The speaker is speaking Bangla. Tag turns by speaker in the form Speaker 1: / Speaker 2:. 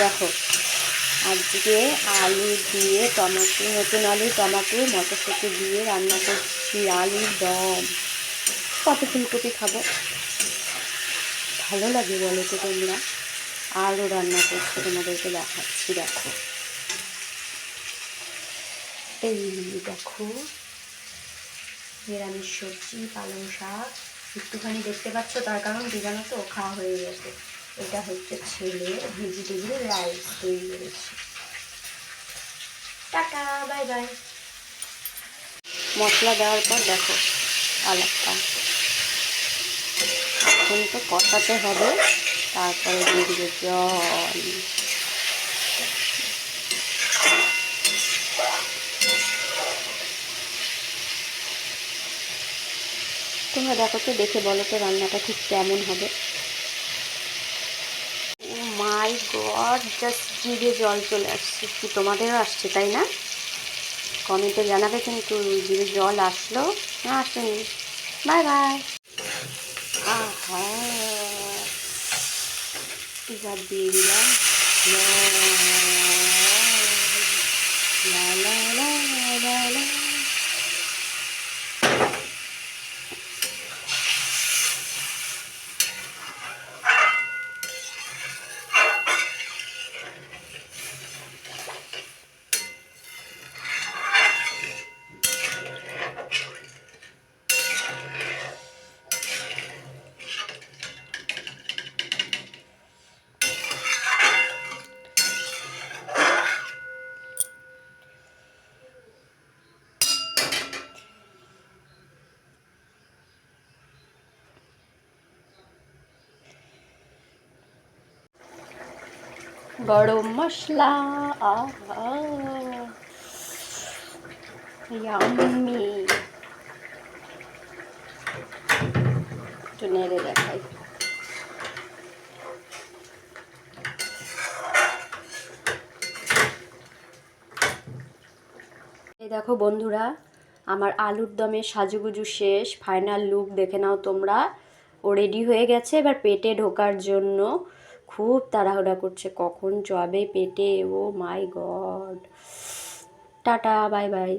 Speaker 1: দেখো আজকে আলু দিয়ে টমেটো, নতুন আলু টমেটো মটরশুঁটি দিয়ে রান্না করছি আলুর দম। কত ফুলকপি খাবো, ভালো লাগে বলো তো তোমরা? আরও রান্না করছি, তোমাদেরকে দেখাচ্ছি। দেখো এই দেখো নিরামিষ সবজি, পালং শাক একটুখানি দেখতে পাচ্ছ, তার কারণ কি জানো তো, খাওয়া হয়ে গেছে। এটা হচ্ছে ছেলে ভেজিটেবিল রাইস তৈরি করেছি। Tata, bye bye. মশলা দেওয়ার পর দেখো কালারটা, এখন তো কষাতে হবে, তারপরে দিয়ে দিবে জল। তোমরা দেখো তো, দেখে বলো তো রান্নাটা ঠিক কেমন হবে। ও মাই গড, জাস্ট জিভে জল চলে আসছে। কি তোমাদেরও আসছে তাই না? কমেন্টে জানাবে কিন্তু, জিভে জল আসলো না আসেনি। Bye bye. আহা, এবার দিয়ে দিলাম লা লা লা লা লা। গরম মশলা, আহা ইয়াম্মি। একটু নেড়ে দেখাই। এই দেখো বন্ধুরা, আমার আলুর দমের সাজুগুজু শেষ, ফাইনাল লুক দেখে নাও তোমরা। ও রেডি হয়ে গেছে, এবার পেটে ঢোকার জন্য খুব তাড়াহুড়া করছে, কখন যাবে পেটে। ও মাই গড। Tata, bye bye.